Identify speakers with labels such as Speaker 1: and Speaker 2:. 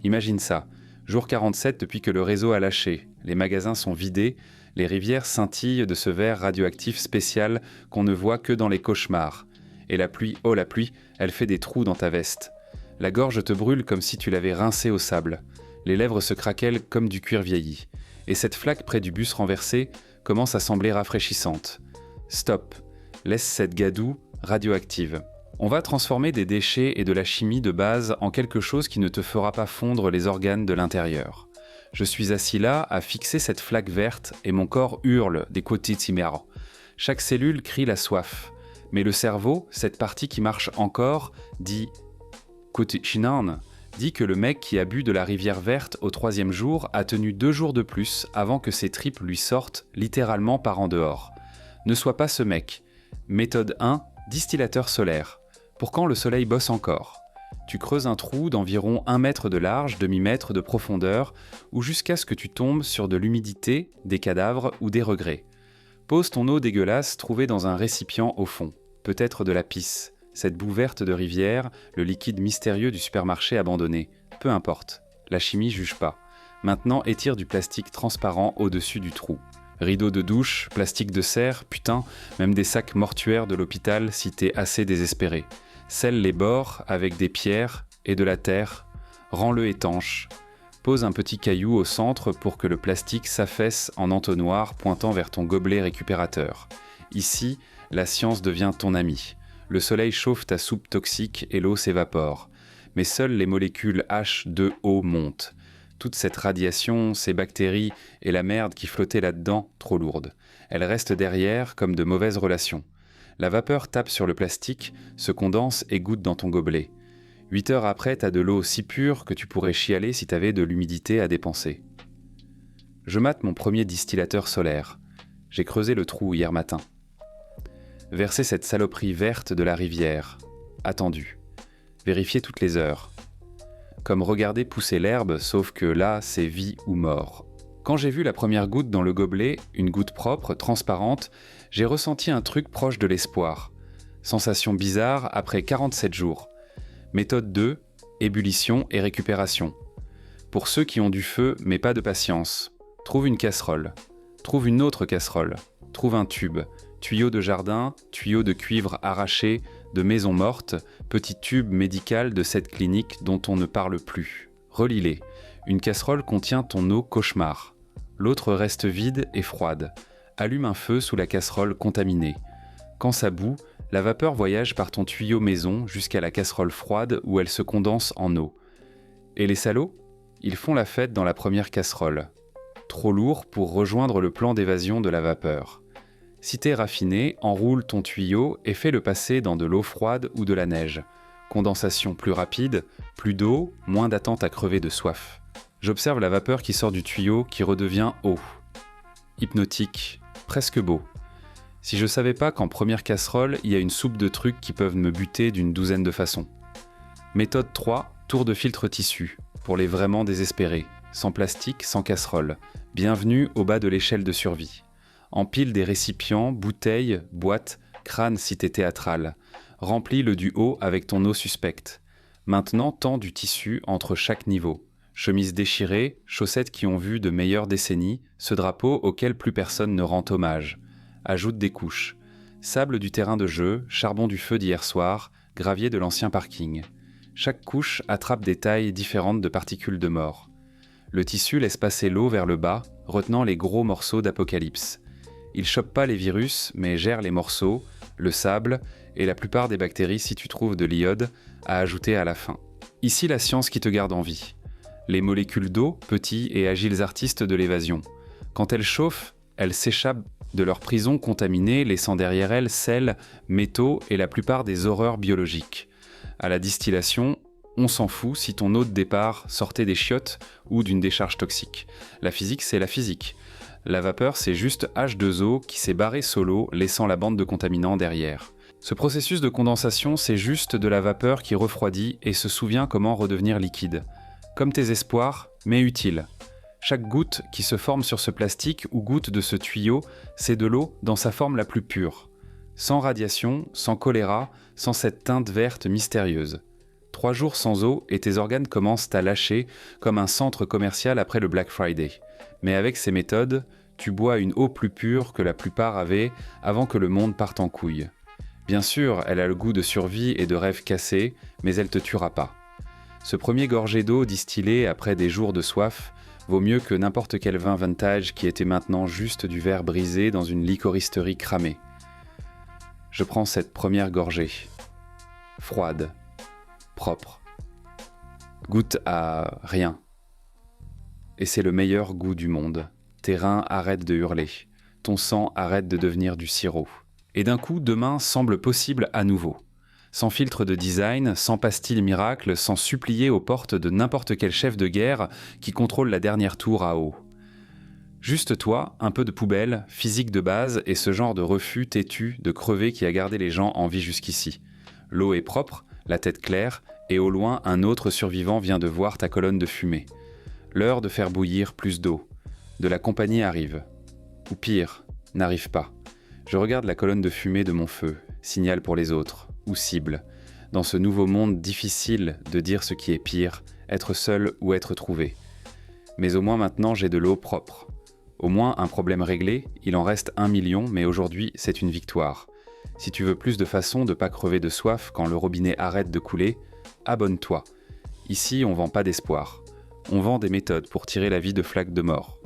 Speaker 1: Imagine ça, jour 47 depuis que le réseau a lâché, les magasins sont vidés, les rivières scintillent de ce verre radioactif spécial qu'on ne voit que dans les cauchemars. Et la pluie, oh la pluie, elle fait des trous dans ta veste. La gorge te brûle comme si tu l'avais rincée au sable. Les lèvres se craquellent comme du cuir vieilli. Et cette flaque près du bus renversé commence à sembler rafraîchissante. Stop, laisse cette gadoue radioactive. On va transformer des déchets et de la chimie de base en quelque chose qui ne te fera pas fondre les organes de l'intérieur. Je suis assis là à fixer cette flaque verte et mon corps hurle des quotidiens. Chaque cellule crie la soif. Mais le cerveau, cette partie qui marche encore, dit que le mec qui a bu de la rivière verte au 3e jour a tenu 2 jours de plus avant que ses tripes lui sortent littéralement par en dehors. Ne sois pas ce mec. Méthode 1, distillateur solaire. Pour quand le soleil bosse encore. Tu creuses un trou d'environ 1 mètre de large, demi-mètre de profondeur, ou jusqu'à ce que tu tombes sur de l'humidité, des cadavres ou des regrets. Pose ton eau dégueulasse trouvée dans un récipient au fond, peut-être de la pisse, cette boue verte de rivière, le liquide mystérieux du supermarché abandonné. Peu importe, la chimie juge pas. Maintenant étire du plastique transparent au-dessus du trou. Rideau de douche, plastique de serre, putain, même des sacs mortuaires de l'hôpital si t'es assez désespéré. Scelle les bords avec des pierres et de la terre, rends-le étanche. Pose un petit caillou au centre pour que le plastique s'affaisse en entonnoir pointant vers ton gobelet récupérateur. Ici, la science devient ton ami. Le soleil chauffe ta soupe toxique et l'eau s'évapore. Mais seules les molécules H2O montent. Toute cette radiation, ces bactéries et la merde qui flottait là-dedans, trop lourde. Elles restent derrière comme de mauvaises relations. La vapeur tape sur le plastique, se condense et goutte dans ton gobelet. 8 heures après, t'as de l'eau si pure que tu pourrais chialer si t'avais de l'humidité à dépenser. Je mate mon premier distillateur solaire. J'ai creusé le trou hier matin. Verser cette saloperie verte de la rivière. Attendu. Vérifier toutes les heures. Comme regarder pousser l'herbe, sauf que là, c'est vie ou mort. Quand j'ai vu la première goutte dans le gobelet, une goutte propre, transparente, j'ai ressenti un truc proche de l'espoir. Sensation bizarre après 47 jours. Méthode 2, ébullition et récupération. Pour ceux qui ont du feu mais pas de patience, trouve une casserole. Trouve une autre casserole. Trouve un tube. Tuyau de jardin, tuyau de cuivre arraché, de maison morte, petit tube médical de cette clinique dont on ne parle plus. Relis-les. Une casserole contient ton eau cauchemar. L'autre reste vide et froide. Allume un feu sous la casserole contaminée. Quand ça bout, la vapeur voyage par ton tuyau maison jusqu'à la casserole froide où elle se condense en eau. Et les salauds ? Ils font la fête dans la première casserole. Trop lourd pour rejoindre le plan d'évasion de la vapeur. Si t'es raffiné, enroule ton tuyau et fais-le passer dans de l'eau froide ou de la neige. Condensation plus rapide, plus d'eau, moins d'attente à crever de soif. J'observe la vapeur qui sort du tuyau qui redevient eau. Hypnotique, presque beau. Si je savais pas qu'en première casserole, il y a une soupe de trucs qui peuvent me buter d'une douzaine de façons. Méthode 3, tour de filtre tissu, pour les vraiment désespérés. Sans plastique, sans casserole. Bienvenue au bas de l'échelle de survie. Empile des récipients, bouteilles, boîtes, crâne si t'es théâtral. Remplis-le du haut avec ton eau suspecte. Maintenant, tends du tissu entre chaque niveau. Chemise déchirée, chaussettes qui ont vu de meilleures décennies, ce drapeau auquel plus personne ne rend hommage. Ajoute des couches. Sable du terrain de jeu, charbon du feu d'hier soir, gravier de l'ancien parking. Chaque couche attrape des tailles différentes de particules de mort. Le tissu laisse passer l'eau vers le bas, retenant les gros morceaux d'apocalypse. Il chope pas les virus, mais gère les morceaux, le sable et la plupart des bactéries si tu trouves de l'iode à ajouter à la fin. Ici la science qui te garde en vie. Les molécules d'eau, petits et agiles artistes de l'évasion. Quand elles chauffent, elles s'échappent de leur prison contaminée, laissant derrière elles sel, métaux et la plupart des horreurs biologiques. À la distillation, on s'en fout si ton eau de départ sortait des chiottes ou d'une décharge toxique. La physique, c'est la physique. La vapeur, c'est juste H2O qui s'est barré solo, laissant la bande de contaminants derrière. Ce processus de condensation, c'est juste de la vapeur qui refroidit et se souvient comment redevenir liquide. Comme tes espoirs, mais utiles. Chaque goutte qui se forme sur ce plastique ou goutte de ce tuyau, c'est de l'eau dans sa forme la plus pure. Sans radiation, sans choléra, sans cette teinte verte mystérieuse. 3 jours sans eau et tes organes commencent à lâcher comme un centre commercial après le Black Friday. Mais avec ces méthodes, tu bois une eau plus pure que la plupart avaient avant que le monde parte en couille. Bien sûr, elle a le goût de survie et de rêves cassés, mais elle te tuera pas. Ce premier gorgée d'eau distillée après des jours de soif vaut mieux que n'importe quel vin vintage qui était maintenant juste du verre brisé dans une licoristerie cramée. Je prends cette première gorgée. Froide. Propre. Goûte à rien. Et c'est le meilleur goût du monde. Tes reins arrêtent de hurler. Ton sang arrête de devenir du sirop. Et d'un coup, demain semble possible à nouveau. Sans filtre de design, sans pastille miracle, sans supplier aux portes de n'importe quel chef de guerre qui contrôle la dernière tour à eau. Juste toi, un peu de poubelle, physique de base et ce genre de refus têtu de crever qui a gardé les gens en vie jusqu'ici. L'eau est propre, la tête claire, et au loin, un autre survivant vient de voir ta colonne de fumée. L'heure de faire bouillir plus d'eau. De la compagnie arrive. Ou pire, n'arrive pas. Je regarde la colonne de fumée de mon feu, signal pour les autres, ou cible. Dans ce nouveau monde difficile de dire ce qui est pire, être seul ou être trouvé. Mais au moins maintenant j'ai de l'eau propre. Au moins un problème réglé, il en reste 1 million, mais aujourd'hui c'est une victoire. Si tu veux plus de façons de pas crever de soif quand le robinet arrête de couler, abonne-toi. Ici on vend pas d'espoir. On vend des méthodes pour tirer la vie de flaques de mort.